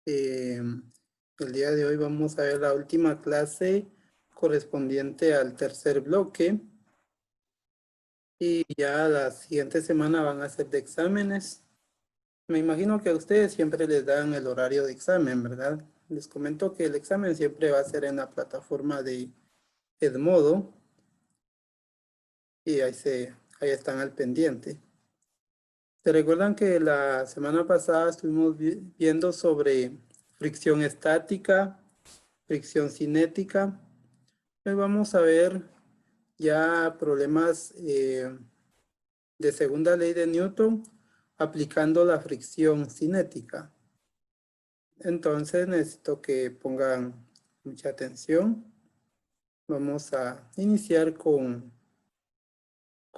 Eh, el día de hoy vamos a ver la última clase correspondiente al tercer bloque. Y ya la siguiente semana van a ser de exámenes. Me imagino que a ustedes siempre les dan el horario de examen, ¿verdad? Les comento que el examen siempre va a ser en la plataforma de Edmodo. Y ahí están al pendiente. ¿Se recuerdan que la semana pasada estuvimos viendo sobre fricción estática, fricción cinética? Hoy vamos a ver ya problemas de segunda ley de Newton aplicando la fricción cinética. Entonces necesito que pongan mucha atención. Vamos a iniciar con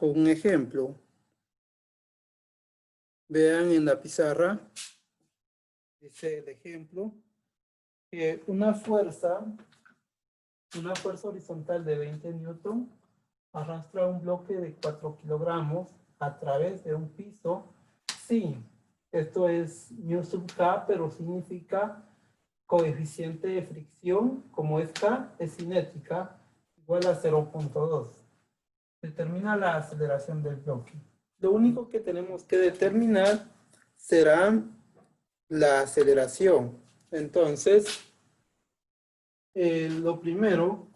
un ejemplo. Vean en la pizarra, dice el ejemplo, que una fuerza horizontal de 20 newton arrastra un bloque de 4 kilogramos a través de un piso. Sí, esto es mu sub k, pero significa coeficiente de fricción, como es k, es cinética, igual a 0.2. Determina la aceleración del bloque. Lo único que tenemos que determinar será la aceleración. Entonces, lo primero,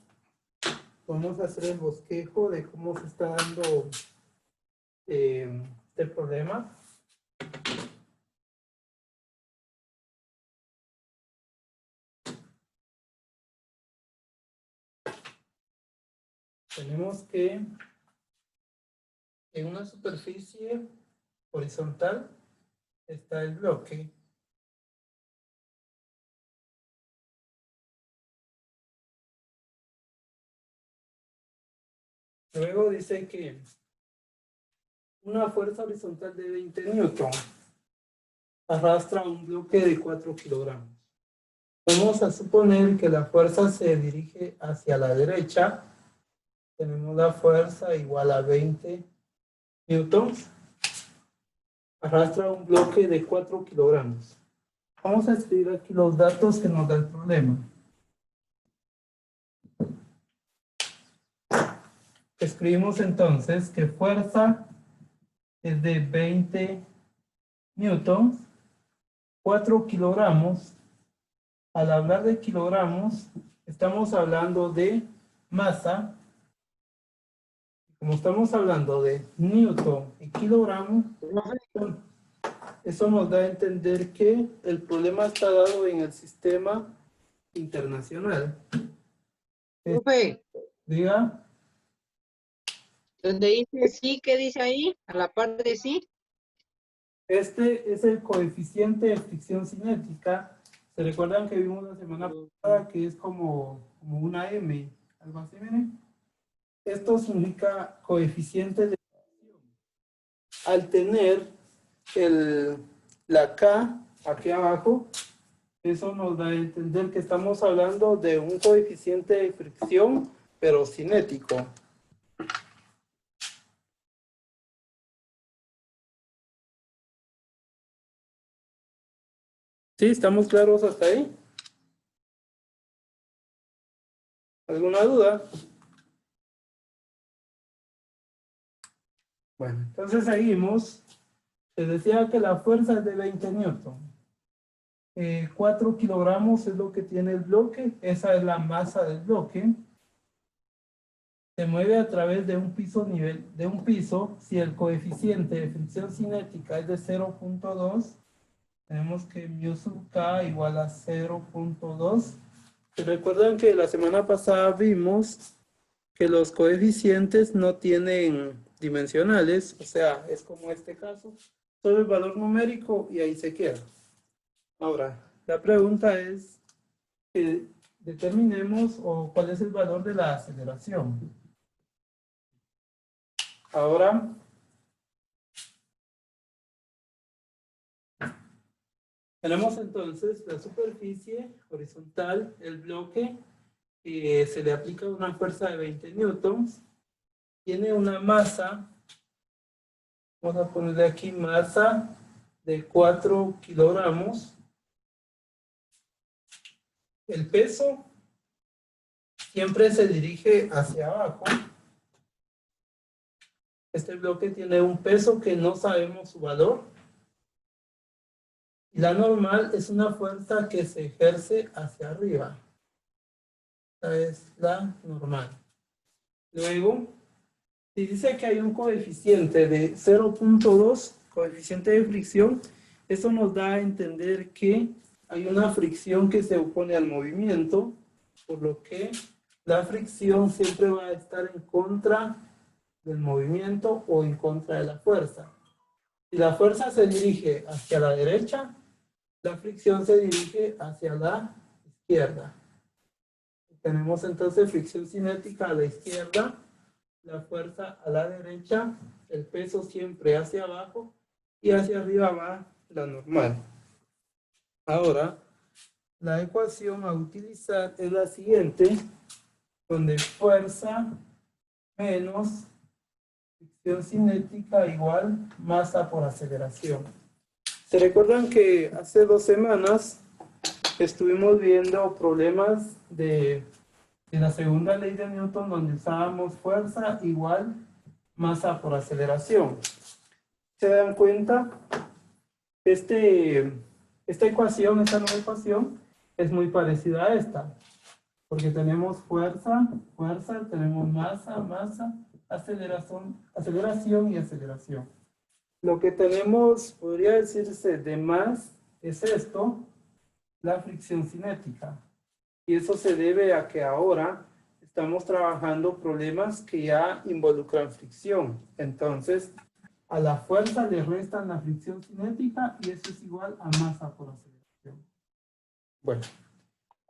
vamos a hacer el bosquejo de cómo se está dando el problema. Tenemos que en una superficie horizontal está el bloque. Luego dice que una fuerza horizontal de 20 newton arrastra un bloque de 4 kilogramos. Vamos a suponer que la fuerza se dirige hacia la derecha. Tenemos la fuerza igual a 20 newtons. Arrastra un bloque de 4 kilogramos. Vamos a escribir aquí los datos que nos da el problema. Escribimos entonces que fuerza es de 20 newtons, 4 kilogramos. Al hablar de kilogramos, estamos hablando de masa. Como estamos hablando de newton y kilogramos, eso nos da a entender que el problema está dado en el sistema internacional. Profe, Diga. donde dice sí, ¿qué dice ahí? A la parte de sí. Este es el coeficiente de fricción cinética. ¿Se recuerdan que vimos la semana pasada que es como una M? Algo así, miren. Esto significa coeficiente de fricción. Al tener la K aquí abajo, eso nos da a entender que estamos hablando de un coeficiente de fricción, pero cinético. ¿Sí? ¿Estamos claros hasta ahí? ¿Alguna duda? Bueno, entonces seguimos. Les decía que la fuerza es de 20 newton. 4 kilogramos es lo que tiene el bloque. Esa es la masa del bloque. Se mueve a través de un piso. Si el coeficiente de fricción cinética es de 0.2, tenemos que mu sub k igual a 0.2. ¿Se recuerdan que la semana pasada vimos que los coeficientes no tienen dimensionales? O sea, es como este caso, solo el valor numérico y ahí se queda. Ahora, la pregunta es que determinemos cuál es el valor de la aceleración. Ahora, tenemos entonces la superficie horizontal, el bloque, se le aplica una fuerza de 20 newtons, tiene una masa, vamos a ponerle aquí masa de 4 kilogramos, el peso siempre se dirige hacia abajo. Este bloque tiene un peso que no sabemos su valor. Y la normal es una fuerza que se ejerce hacia arriba. Esta es la normal. Luego, si dice que hay un coeficiente de 0.2, coeficiente de fricción, eso nos da a entender que hay una fricción que se opone al movimiento, por lo que la fricción siempre va a estar en contra del movimiento o en contra de la fuerza. Si la fuerza se dirige hacia la derecha, la fricción se dirige hacia la izquierda. Tenemos entonces fricción cinética a la izquierda, la fuerza a la derecha, el peso siempre hacia abajo y hacia arriba va la normal. Ahora, la ecuación a utilizar es la siguiente, donde fuerza menos fricción cinética igual masa por aceleración. ¿Se recuerdan que hace 2 semanas estuvimos viendo problemas de la segunda ley de Newton donde usábamos fuerza igual masa por aceleración? ¿Se dan cuenta? Esta nueva ecuación es muy parecida a esta, porque tenemos fuerza, tenemos masa, aceleración y aceleración. Lo que tenemos, podría decirse, de más es esto, la fricción cinética. Y eso se debe a que ahora estamos trabajando problemas que ya involucran fricción. Entonces, a la fuerza le restan la fricción cinética y eso es igual a masa por aceleración. Bueno.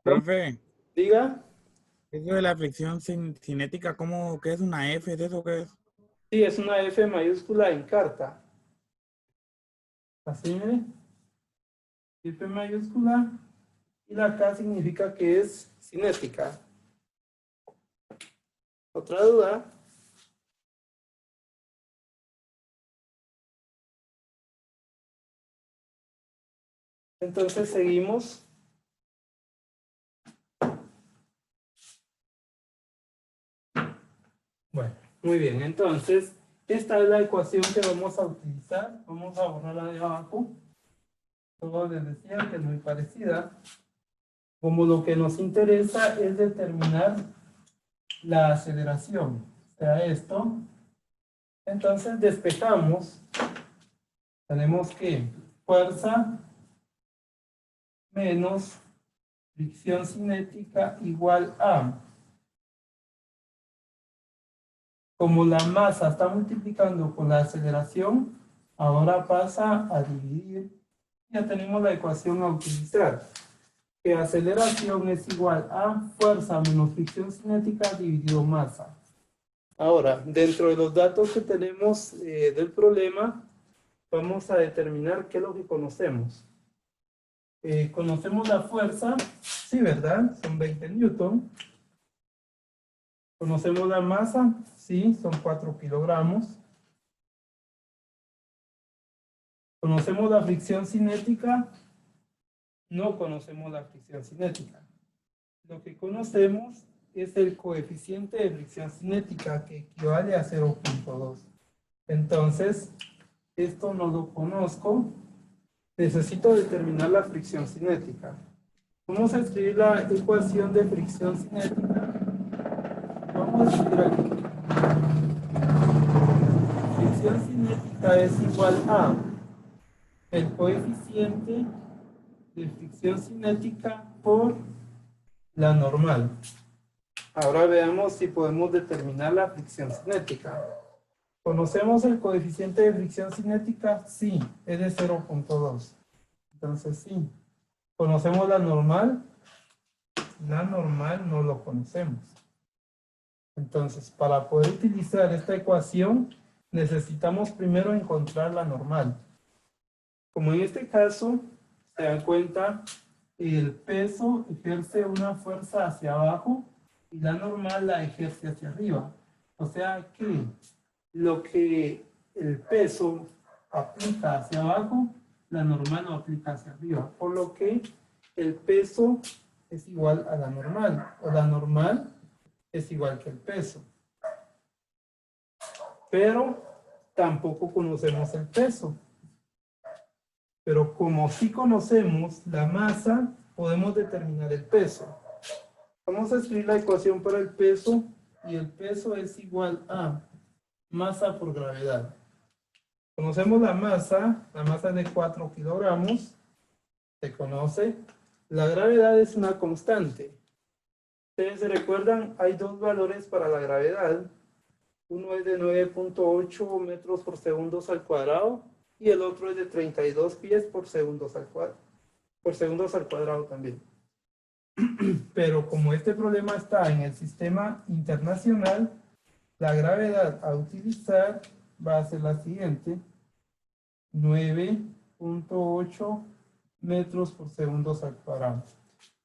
Profe, Diga. eso de la fricción cinética, ¿cómo qué es una F? ¿Es eso qué es? Sí, es una F mayúscula en carta. Así, mire. F mayúscula. Y la K significa que es cinética. ¿Otra duda? Entonces seguimos. Bueno, muy bien. Entonces, esta es la ecuación que vamos a utilizar. Vamos a borrarla de abajo. Todo les decía que es muy parecida. Como lo que nos interesa es determinar la aceleración. O sea, esto. Entonces despejamos. Tenemos que fuerza menos fricción cinética igual a, como la masa está multiplicando con la aceleración, ahora pasa a dividir. Ya tenemos la ecuación a utilizar, que aceleración es igual a fuerza menos fricción cinética dividido masa. Ahora, dentro de los datos que tenemos del problema, vamos a determinar qué es lo que conocemos. Conocemos la fuerza, sí, ¿verdad? Son 20 newton. Conocemos la masa, sí, son 4 kilogramos. ¿Conocemos la fricción cinética? No conocemos la fricción cinética. Lo que conocemos es el coeficiente de fricción cinética, que equivale a 0.2. Entonces, esto no lo conozco. Necesito determinar la fricción cinética. Vamos a escribir la ecuación de fricción cinética. Vamos a escribir aquí. Fricción cinética es igual a el coeficiente de fricción cinética por la normal. Ahora veamos si podemos determinar la fricción cinética. ¿Conocemos el coeficiente de fricción cinética? Sí, es de 0.2. Entonces sí. ¿Conocemos la normal? La normal no lo conocemos. Entonces, para poder utilizar esta ecuación, necesitamos primero encontrar la normal. Como en este caso, se dan cuenta, el peso ejerce una fuerza hacia abajo y la normal la ejerce hacia arriba. O sea que lo que el peso aplica hacia abajo, la normal lo aplica hacia arriba. Por lo que el peso es igual a la normal, o la normal es igual que el peso. Pero tampoco conocemos el peso. Pero como sí conocemos la masa, podemos determinar el peso. Vamos a escribir la ecuación para el peso, y el peso es igual a masa por gravedad. Conocemos la masa es de 4 kilogramos, se conoce. La gravedad es una constante. Ustedes se recuerdan, hay dos valores para la gravedad. Uno es de 9.8 metros por segundos al cuadrado y el otro es de 32 pies por segundos al cuadrado también. Pero como este problema está en el sistema internacional, la gravedad a utilizar va a ser la siguiente: 9.8 metros por segundos al cuadrado.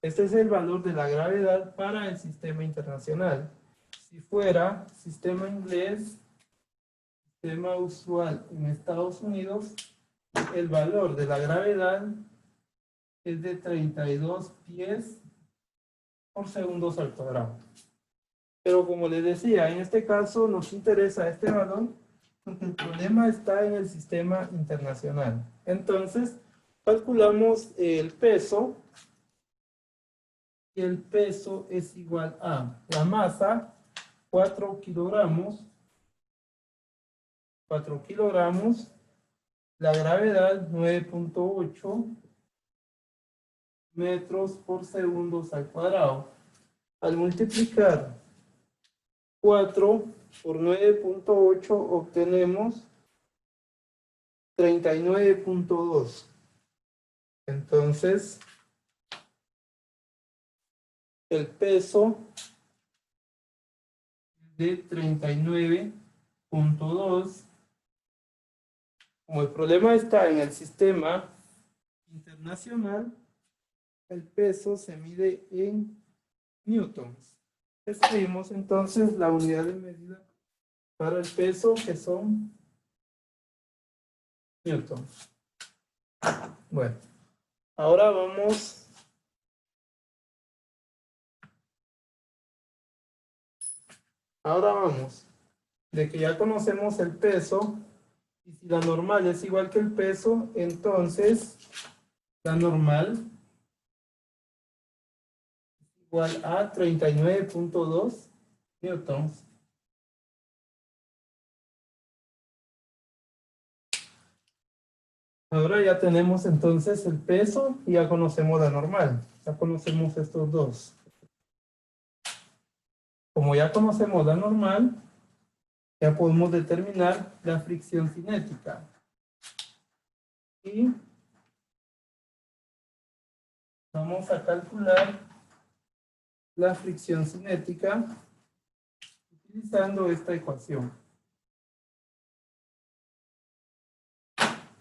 Este es el valor de la gravedad para el sistema internacional. Si fuera sistema inglés, sistema usual en Estados Unidos, el valor de la gravedad es de 32 pies por segundos al cuadrado. Pero como les decía, en este caso nos interesa este valor porque el problema está en el sistema internacional. Entonces, calculamos el peso. Y el peso es igual a la masa, 4 kilogramos, la gravedad, 9.8 metros por segundos al cuadrado. Al multiplicar 4 por 9.8 obtenemos 39.2. Entonces, el peso de 39.2. Como el problema está en el sistema internacional, el peso se mide en newtons. Escribimos entonces la unidad de medida para el peso, que son newtons. Bueno, ahora vamos de que ya conocemos el peso, y si la normal es igual que el peso, entonces la normal es igual a 39.2 newtons. Ahora ya tenemos entonces el peso y ya conocemos la normal. Ya conocemos estos dos. Como ya conocemos la normal, ya podemos determinar la fricción cinética. Y vamos a calcular la fricción cinética utilizando esta ecuación.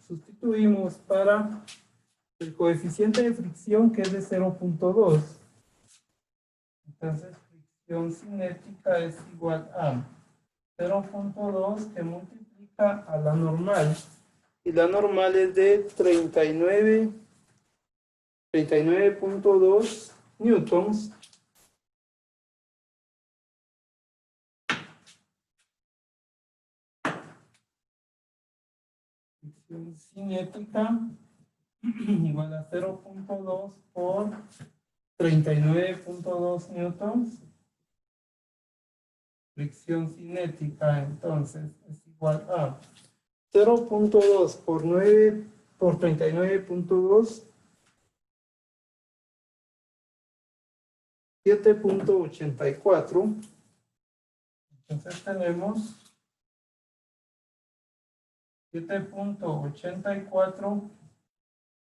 Sustituimos para el coeficiente de fricción, que es de 0.2. Entonces, fricción cinética es igual a 0.2 que multiplica a la normal. Y la normal es de 39.2 newtons. Fricción cinética igual a 0.2 por 39.2 newtons. Fricción cinética entonces es igual a 0.2 por 9 por 39.2, 7.84. Entonces tenemos 7.84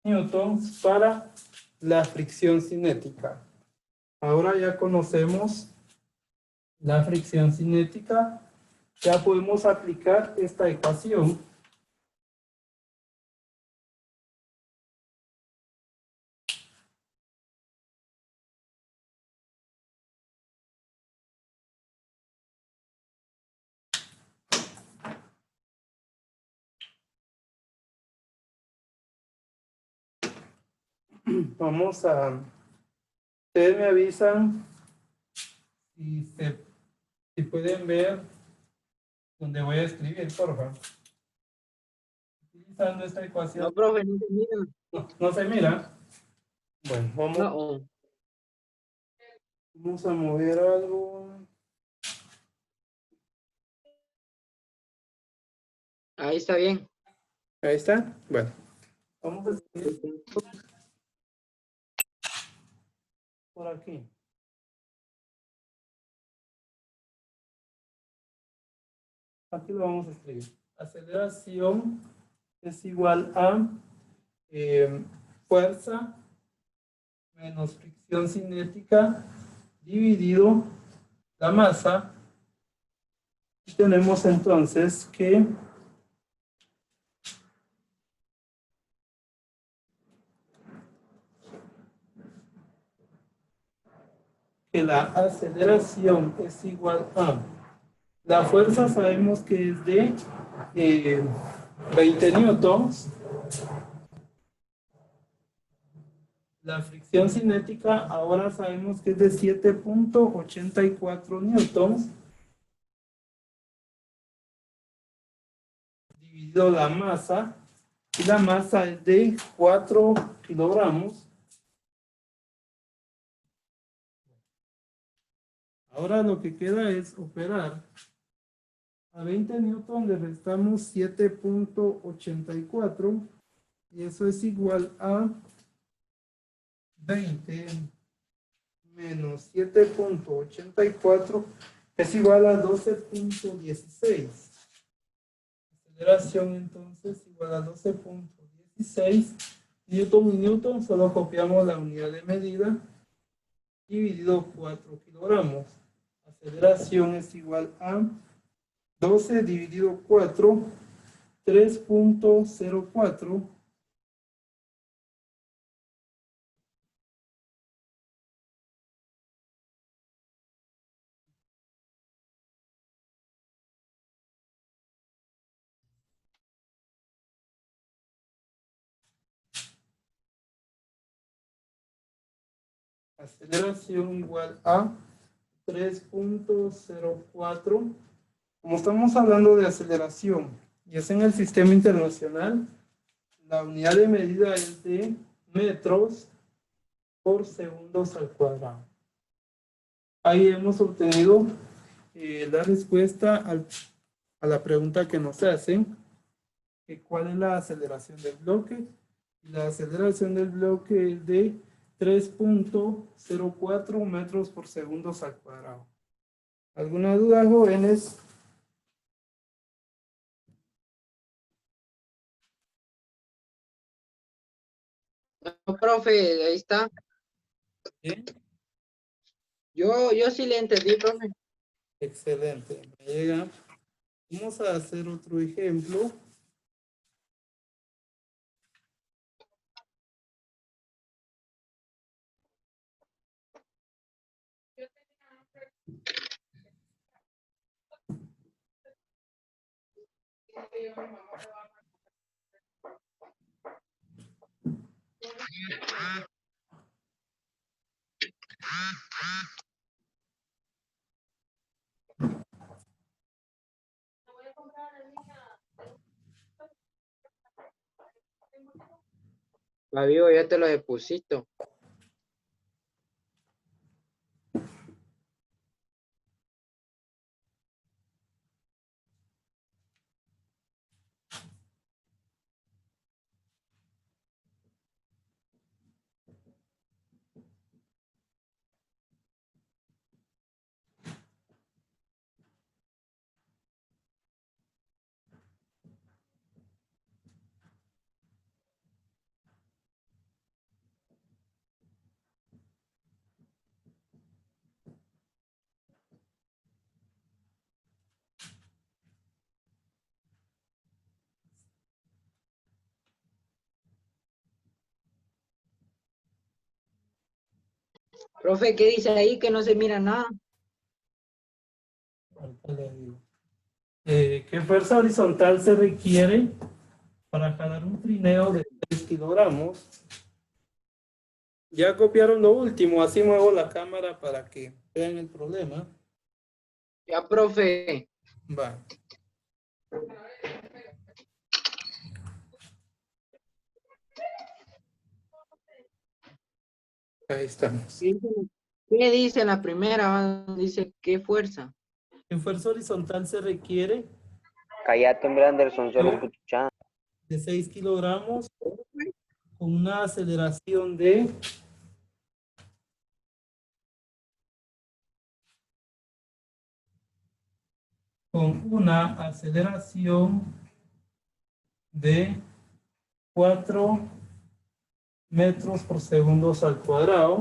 newtons para la fricción cinética. Ahora ya conocemos la fricción cinética, ya podemos aplicar esta ecuación. Vamos a Ustedes me avisan si pueden ver donde voy a escribir, por favor. Utilizando esta ecuación. No, profe, no se mira. No se mira. Bueno, No. vamos a mover algo. Ahí está bien. Ahí está. Bueno, vamos a escribir por aquí. Aquí lo vamos a escribir. Aceleración es igual a fuerza menos fricción cinética dividido la masa. Y tenemos entonces que la aceleración es igual a la fuerza, sabemos que es de 20 newtons. La fricción cinética ahora sabemos que es de 7.84 newtons. Dividido la masa. Y la masa es de 4 kilogramos. Ahora lo que queda es operar. A 20 newtons le restamos 7.84 y eso es igual a 20 menos 7.84 es igual a 12.16. Aceleración entonces igual a 12.16 newton y newton, solo copiamos la unidad de medida dividido 4 kilogramos. Aceleración es igual a 12 dividido 4, 3.04. Aceleración igual a 3.04. Como estamos hablando de aceleración y es en el sistema internacional, la unidad de medida es de metros por segundos al cuadrado. Ahí hemos obtenido la respuesta a la pregunta que nos hacen, que cuál es la aceleración del bloque. La aceleración del bloque es de 3.04 metros por segundos al cuadrado. ¿Alguna duda, jóvenes? No, profe, ahí está. Bien. Yo sí le entendí, profe. Excelente. Me llega. Vamos a hacer otro ejemplo. La vivo, ya te lo deposito. Profe, ¿qué dice ahí? Que no se mira nada. Ahorita le digo. ¿Qué fuerza horizontal se requiere para jalar un trineo de 3 kilogramos Ya copiaron lo último, así muevo la cámara para que vean el problema. Ya, profe. Va. Ahí estamos. ¿Qué dice en la primera? Dice, ¿qué fuerza? En fuerza horizontal se requiere Cállate, hombre, Anderson, solo escucha. de 6 kilogramos con una aceleración de de 4 metros por segundo al cuadrado.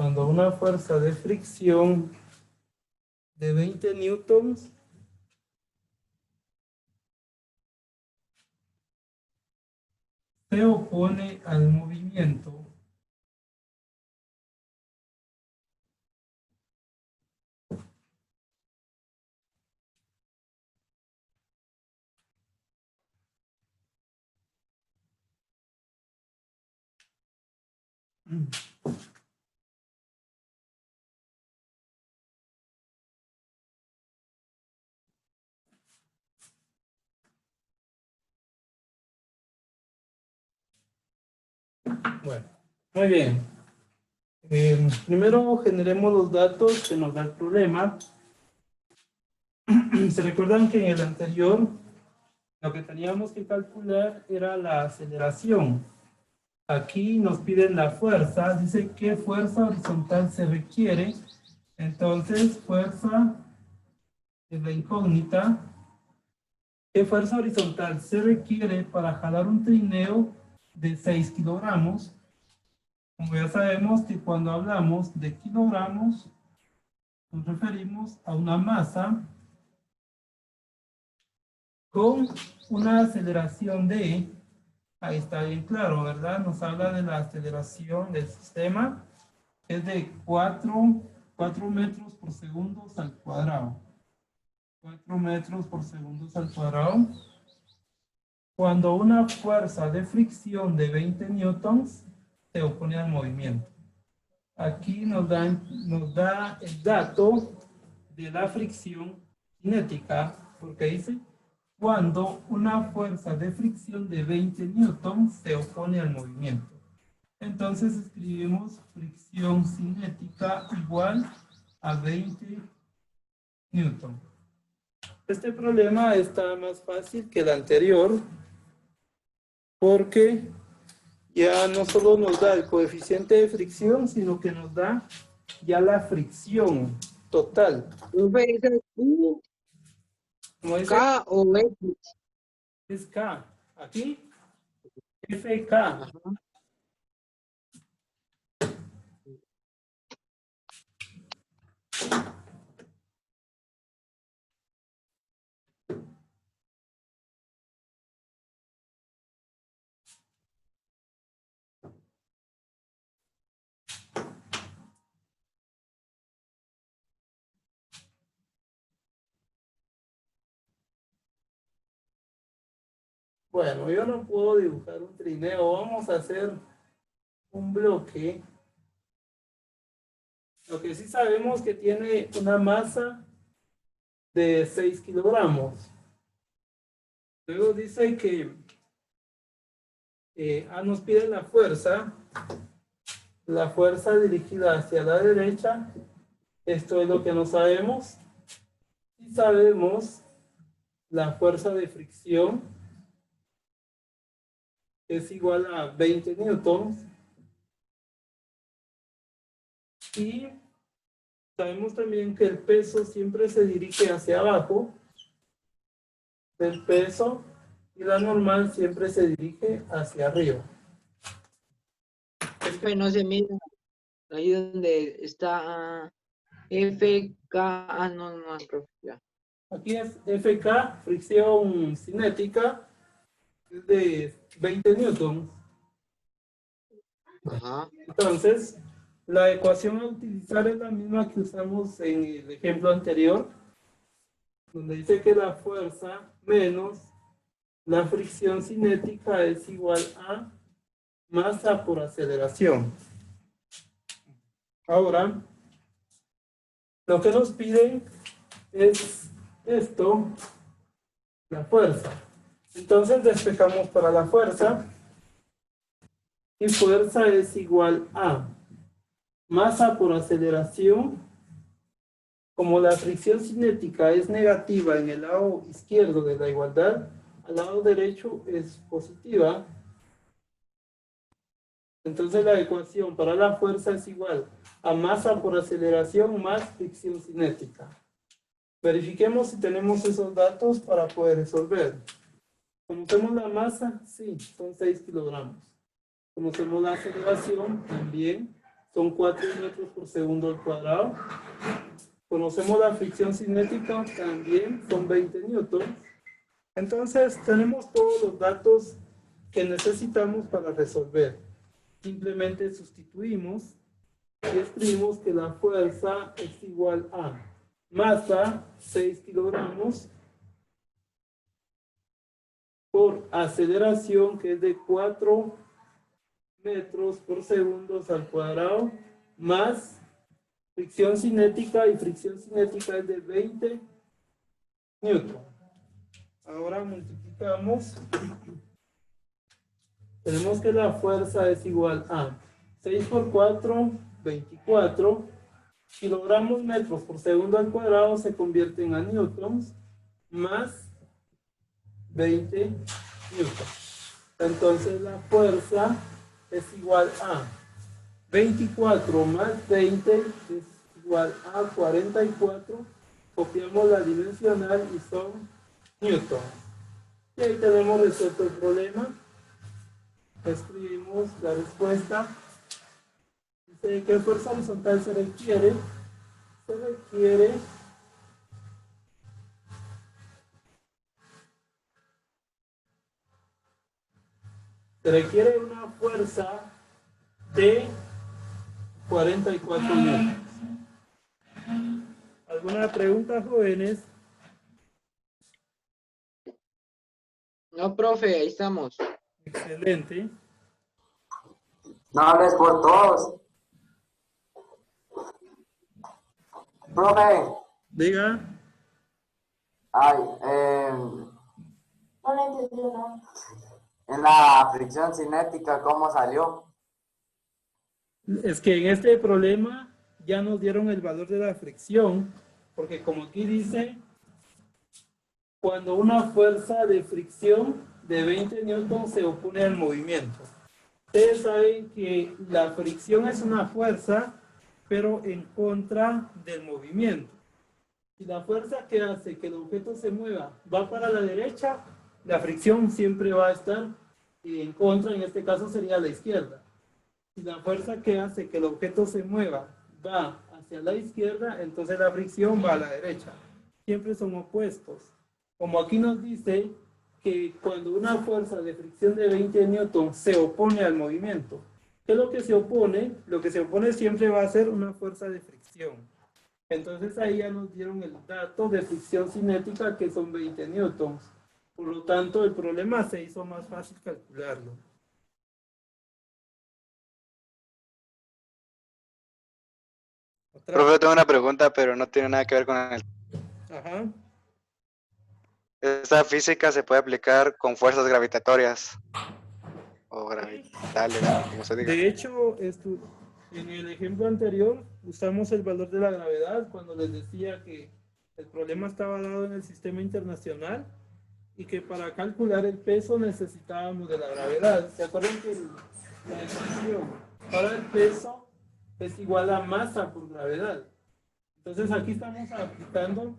Cuando una fuerza de fricción de 20 newtons se opone al movimiento Bueno, muy bien. Primero generemos los datos que nos da el problema. Se recuerdan que en el anterior lo que teníamos que calcular era la aceleración. Aquí nos piden la fuerza, dice qué fuerza horizontal se requiere. Entonces, fuerza es la incógnita. ¿Qué fuerza horizontal se requiere para jalar un trineo de 6 kilogramos? Como ya sabemos que cuando hablamos de kilogramos, nos referimos a una masa con una aceleración de, ahí está bien claro, ¿verdad? Nos habla de la aceleración del sistema, es de 4 metros por segundo al cuadrado. 4 metros por segundo al cuadrado. Cuando una fuerza de fricción de 20 newtons se opone al movimiento. Aquí nos da el dato de la fricción cinética, porque dice cuando una fuerza de fricción de 20 newtons se opone al movimiento. Entonces escribimos fricción cinética igual a 20 newtons. Este problema está más fácil que el anterior, porque ya no solo nos da el coeficiente de fricción, sino que nos da ya la fricción total. Profe, ¿dice U, Como dice, K o X? es K. Aquí, FK. Ajá. Bueno, yo no puedo dibujar un trineo. Vamos a hacer un bloque. Lo que sí sabemos que tiene una masa de 6 kilogramos. Luego dice que nos pide la fuerza dirigida hacia la derecha. Esto es lo que no sabemos. Y sabemos la fuerza de fricción es igual a 20 newtons. Y sabemos también que el peso siempre se dirige hacia abajo. El peso y la normal siempre se dirige hacia arriba. Profe, no se mira. Ahí donde está FK. Ah, no, profe, ya. Aquí es FK, fricción cinética, es de 20 newtons. Ajá. Entonces, la ecuación a utilizar es la misma que usamos en el ejemplo anterior, donde dice que la fuerza menos la fricción cinética es igual a masa por aceleración. Ahora, lo que nos piden es esto, la fuerza. Entonces despejamos para la fuerza y fuerza es igual a masa por aceleración. Como la fricción cinética es negativa en el lado izquierdo de la igualdad, al lado derecho es positiva. Entonces la ecuación para la fuerza es igual a masa por aceleración más fricción cinética. Verifiquemos si tenemos esos datos para poder resolver. ¿Conocemos la masa? Sí, son 6 kilogramos. Conocemos la aceleración, también, son 4 metros por segundo al cuadrado. Conocemos la fricción cinética, también, son 20 newtons. Entonces, tenemos todos los datos que necesitamos para resolver. Simplemente sustituimos y escribimos que la fuerza es igual a masa, 6 kilogramos, por aceleración, que es de 4 metros por segundo al cuadrado, más fricción cinética, y fricción cinética es de 20 newton. Ahora multiplicamos. Tenemos que la fuerza es igual a 6 por 4, 24 kilogramos metros por segundo al cuadrado se convierten a newtons, más 20 newtons. Entonces la fuerza es igual a 24 más 20 es igual a 44. Copiamos la dimensional y son newtons. Y ahí tenemos resuelto el problema. Escribimos la respuesta. Dice que fuerza horizontal se requiere una fuerza de 44 newtons. ¿Alguna pregunta, jóvenes? No, profe, ahí estamos. Excelente. No hables por todos. Profe, Diga. ay, en la fricción cinética, ¿cómo salió? Es que en este problema ya nos dieron el valor de la fricción, porque como aquí dice, cuando una fuerza de fricción de 20 newtons se opone al movimiento. Ustedes saben que la fricción es una fuerza, pero en contra del movimiento. Si la fuerza que hace que el objeto se mueva va para la derecha, la fricción siempre va a estar en contra, en este caso sería a la izquierda. Si la fuerza que hace que el objeto se mueva va hacia la izquierda, entonces la fricción va a la derecha. Siempre son opuestos. Como aquí nos dice que cuando una fuerza de fricción de 20 newtons se opone al movimiento, ¿qué es lo que se opone? Lo que se opone siempre va a ser una fuerza de fricción. Entonces ahí ya nos dieron el dato de fricción cinética, que son 20 newtons. Por lo tanto, el problema se hizo más fácil calcularlo. Profe, tengo una pregunta, pero no tiene nada que ver con el... Ajá. ¿Esta física se puede aplicar con fuerzas gravitatorias? O gravitales, como se diga. De hecho, en el ejemplo anterior usamos el valor de la gravedad cuando les decía que el problema estaba dado en el sistema internacional y que para calcular el peso necesitábamos de la gravedad. ¿Se acuerdan que la ecuación para el peso es igual a masa por gravedad? Entonces aquí estamos aplicando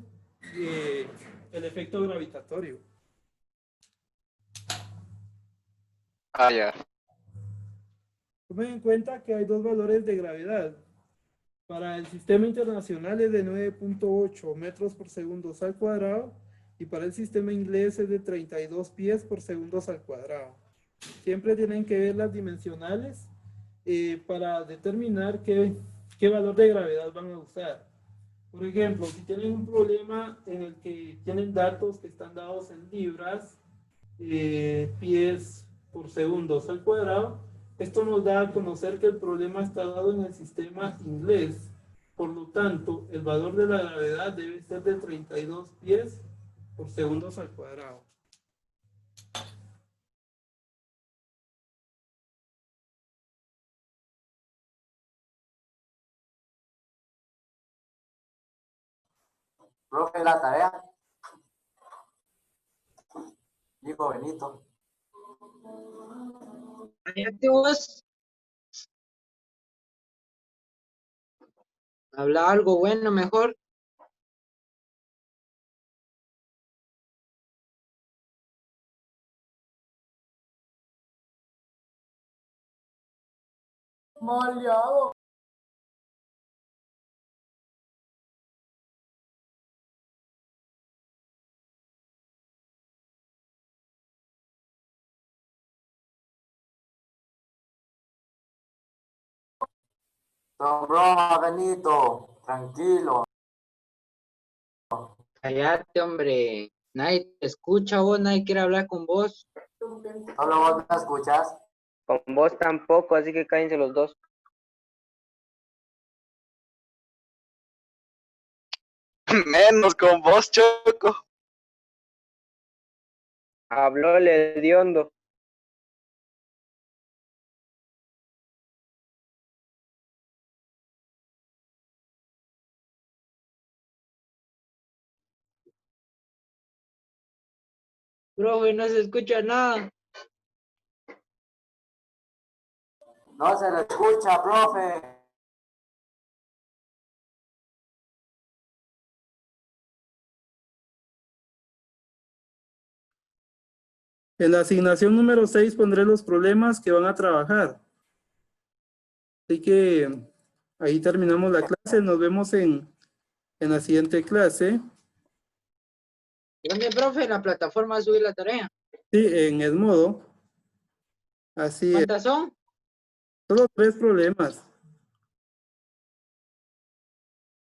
el efecto gravitatorio. Ah, ya. Tomen en cuenta que hay dos valores de gravedad. Para el sistema internacional es de 9.8 metros por segundo al cuadrado Y para el sistema inglés es de 32 pies por segundos al cuadrado. Siempre tienen que ver las dimensionales para determinar qué valor de gravedad van a usar. Por ejemplo, si tienen un problema en el que tienen datos que están dados en libras, pies por segundos al cuadrado, esto nos da a conocer que el problema está dado en el sistema inglés. Por lo tanto, el valor de la gravedad debe ser de 32 pies por segundos al cuadrado. Profe, la tarea. Dijo Benito. Cállate vos. Habla algo bueno mejor. Maleado. Son broma, Benito. Tranquilo. Cállate, hombre. Nadie te escucha vos, nadie quiere hablar con vos. Solo vos me escuchas. Con vos tampoco, así que cállense los dos. Menos con vos, Choco. Habló el hediondo. Profe, no se escucha nada. No se le escucha, profe. En la asignación número 6 pondré los problemas que van a trabajar. Así que ahí terminamos la clase. Nos vemos en la siguiente clase. ¿Dónde, profe? En la plataforma subir la tarea. Sí, en Edmodo. Así es. ¿Cuántas son? Solo 3 problemas.